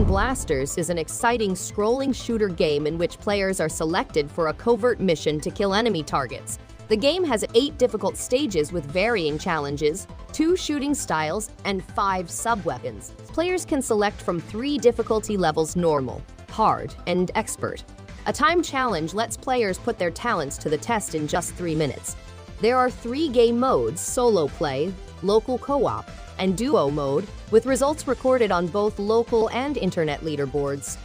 Blasters is an exciting scrolling shooter game in which players are selected for a covert mission to kill enemy targets. The game has 8 difficult stages with varying challenges, 2 shooting styles, and 5 sub-weapons. Players can select from 3 difficulty levels: normal, hard, and expert. A time challenge lets players put their talents to the test in just 3 minutes. There are 3 game modes: solo play, local co-op, and duo mode, with results recorded on both local and internet leaderboards.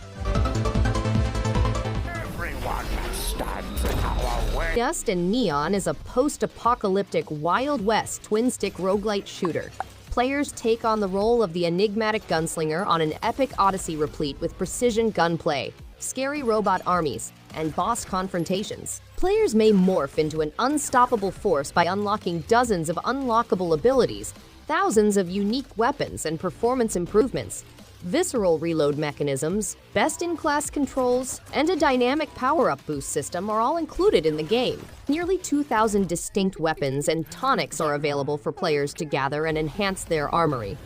Dust and Neon is a post-apocalyptic Wild West twin-stick roguelite shooter. Players take on the role of the enigmatic gunslinger on an epic odyssey replete with precision gunplay, scary robot armies, and boss confrontations. Players may morph into an unstoppable force by unlocking dozens of unlockable abilities, thousands of unique weapons and performance improvements, visceral reload mechanisms, best-in-class controls, and a dynamic power-up boost system are all included in the game. Nearly 2,000 distinct weapons and tonics are available for players to gather and enhance their armory.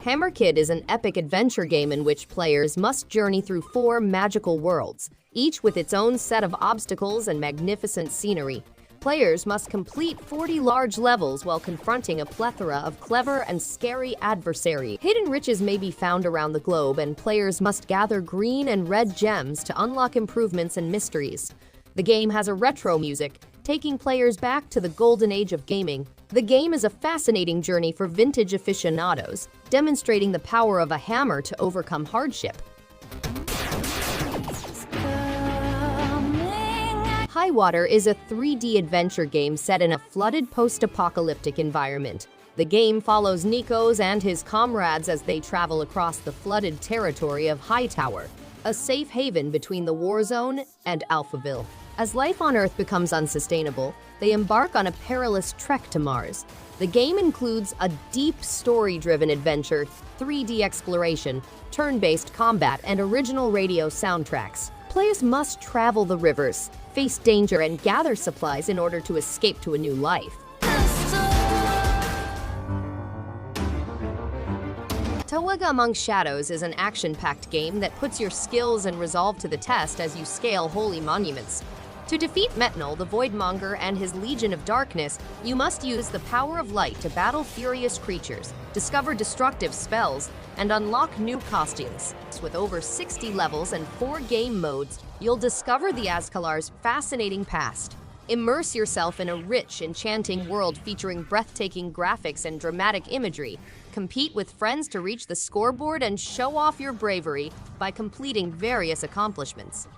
Hammer Kid is an epic adventure game in which players must journey through 4 magical worlds, each with its own set of obstacles and magnificent scenery. Players must complete 40 large levels while confronting a plethora of clever and scary adversaries. Hidden riches may be found around the globe, and players must gather green and red gems to unlock improvements and mysteries. The game has a retro music, taking players back to the golden age of gaming. The game is a fascinating journey for vintage aficionados, demonstrating the power of a hammer to overcome hardship. Highwater is a 3D adventure game set in a flooded post-apocalyptic environment. The game follows Nikos and his comrades as they travel across the flooded territory of Hightower, a safe haven between the war zone and Alphaville. As life on Earth becomes unsustainable, they embark on a perilous trek to Mars. The game includes a deep story-driven adventure, 3D exploration, turn-based combat, and original radio soundtracks. Players must travel the rivers, face danger, and gather supplies in order to escape to a new life. Towaga Among Shadows is an action-packed game that puts your skills and resolve to the test as you scale holy monuments. To defeat Metnol, the Voidmonger, and his Legion of Darkness, you must use the power of light to battle furious creatures, discover destructive spells, and unlock new costumes. With over 60 levels and 4 game modes, you'll discover the Azkalar's fascinating past. Immerse yourself in a rich, enchanting world featuring breathtaking graphics and dramatic imagery. Compete with friends to reach the scoreboard and show off your bravery by completing various accomplishments.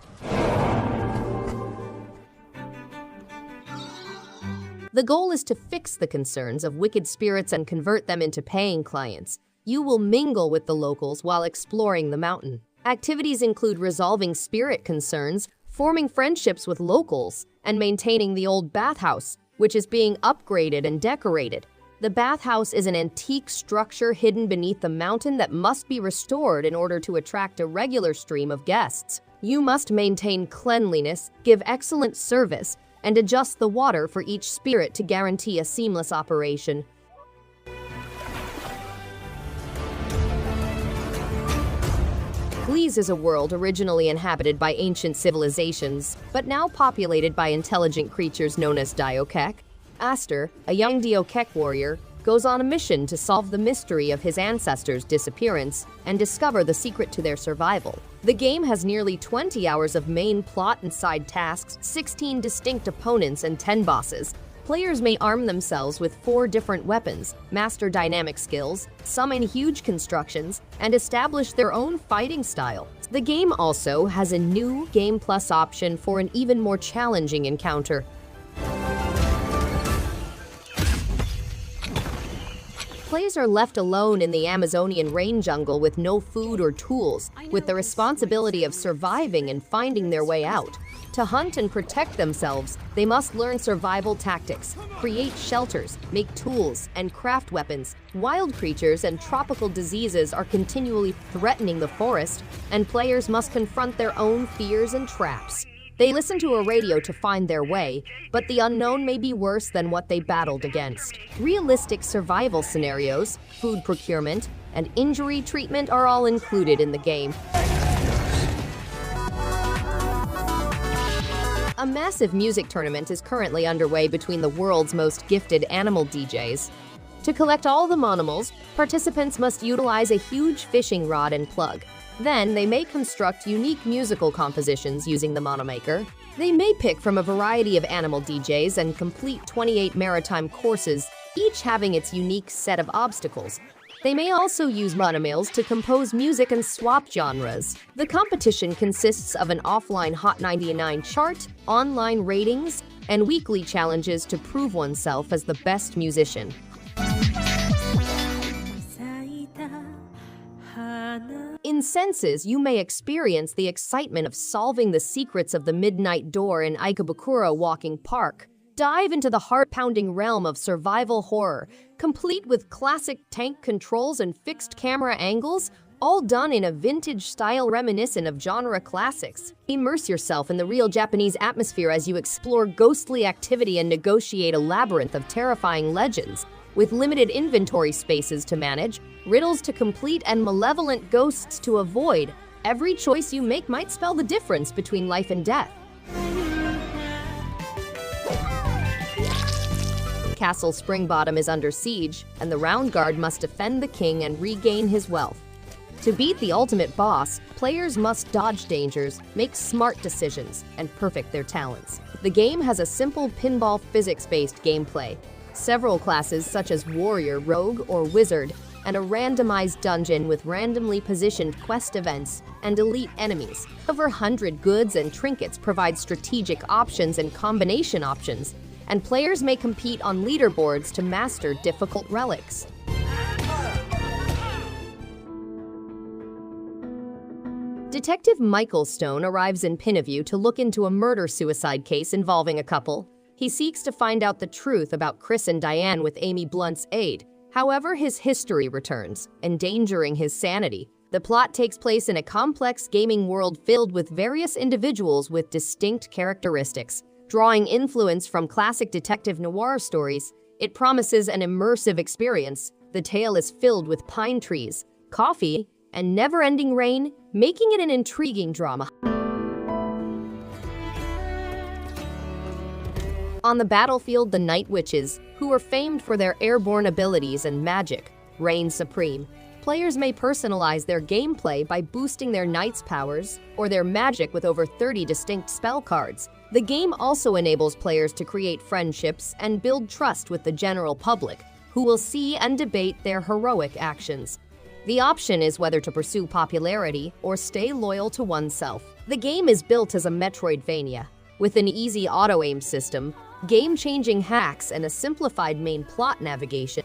The goal is to fix the concerns of wicked spirits and convert them into paying clients. You will mingle with the locals while exploring the mountain. Activities include resolving spirit concerns, forming friendships with locals, and maintaining the old bathhouse, which is being upgraded and decorated. The bathhouse is an antique structure hidden beneath the mountain that must be restored in order to attract a regular stream of guests. You must maintain cleanliness, give excellent service, and adjust the water for each spirit to guarantee a seamless operation. Glees is a world originally inhabited by ancient civilizations, but now populated by intelligent creatures known as Diokek. Astor, a young Diokek warrior, goes on a mission to solve the mystery of his ancestors' disappearance and discover the secret to their survival. The game has nearly 20 hours of main plot and side tasks, 16 distinct opponents, and 10 bosses. Players may arm themselves with 4 different weapons, master dynamic skills, summon huge constructions, and establish their own fighting style. The game also has a new Game Plus option for an even more challenging encounter. Players are left alone in the Amazonian rain jungle with no food or tools, with the responsibility of surviving and finding their way out. To hunt and protect themselves, they must learn survival tactics, create shelters, make tools, and craft weapons. Wild creatures and tropical diseases are continually threatening the forest, and players must confront their own fears and traps. They listen to a radio to find their way, but the unknown may be worse than what they battled against. Realistic survival scenarios, food procurement, and injury treatment are all included in the game. A massive music tournament is currently underway between the world's most gifted animal DJs. To collect all the Monomals, participants must utilize a huge fishing rod and plug. Then, they may construct unique musical compositions using the Monomaker. They may pick from a variety of animal DJs and complete 28 maritime courses, each having its unique set of obstacles. They may also use Monomals to compose music and swap genres. The competition consists of an offline Hot 99 chart, online ratings, and weekly challenges to prove oneself as the best musician. In senses, you may experience the excitement of solving the secrets of the Midnight Door in Ikebukuro Walking Park. Dive into the heart-pounding realm of survival horror, complete with classic tank controls and fixed camera angles, all done in a vintage style reminiscent of genre classics. Immerse yourself in the real Japanese atmosphere as you explore ghostly activity and negotiate a labyrinth of terrifying legends. With limited inventory spaces to manage, riddles to complete, and malevolent ghosts to avoid, every choice you make might spell the difference between life and death. Castle Springbottom is under siege, and the Roundguard must defend the king and regain his wealth. To beat the ultimate boss, players must dodge dangers, make smart decisions, and perfect their talents. The game has a simple pinball physics-based gameplay, several classes such as warrior, rogue, or wizard, and a randomized dungeon with randomly positioned quest events and elite enemies. Over 100 goods and trinkets provide strategic options and combination options, and players may compete on leaderboards to master difficult relics. Detective Michael Stone arrives in Pinaview to look into a murder-suicide case involving a couple. He seeks to find out the truth about Chris and Diane with Amy Blunt's aid. However, his history returns, endangering his sanity. The plot takes place in a complex gaming world filled with various individuals with distinct characteristics. Drawing influence from classic detective noir stories, it promises an immersive experience. The tale is filled with pine trees, coffee, and never-ending rain, making it an intriguing drama. On the battlefield, the Night Witches, who are famed for their airborne abilities and magic, reign supreme. Players may personalize their gameplay by boosting their knight's powers or their magic with over 30 distinct spell cards. The game also enables players to create friendships and build trust with the general public, who will see and debate their heroic actions. The option is whether to pursue popularity or stay loyal to oneself. The game is built as a Metroidvania, with an easy auto-aim system, game-changing hacks, and a simplified main plot navigation.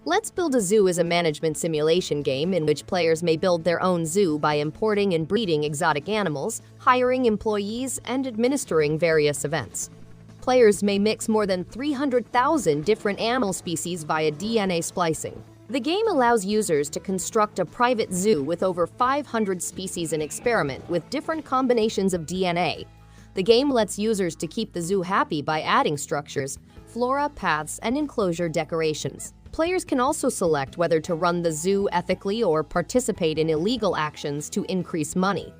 Let's Build a Zoo is a management simulation game in which players may build their own zoo by importing and breeding exotic animals, hiring employees, and administering various events. Players may mix more than 300,000 different animal species via DNA splicing. The game allows users to construct a private zoo with over 500 species and experiment with different combinations of DNA. The game lets users to keep the zoo happy by adding structures, flora, paths, and enclosure decorations. Players can also select whether to run the zoo ethically or participate in illegal actions to increase money.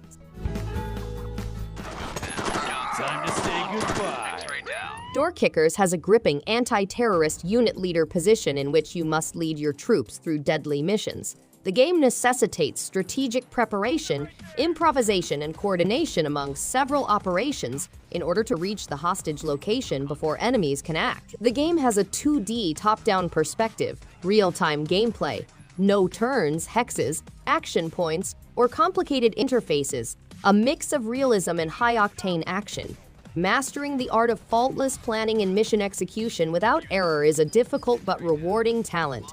Time to say goodbye. Door Kickers has a gripping anti-terrorist unit leader position in which you must lead your troops through deadly missions. The game necessitates strategic preparation, improvisation, and coordination among several operations in order to reach the hostage location before enemies can act. The game has a 2D top-down perspective, real-time gameplay, no turns, hexes, action points, or complicated interfaces, a mix of realism and high-octane action. Mastering the art of faultless planning and mission execution without error is a difficult but rewarding talent.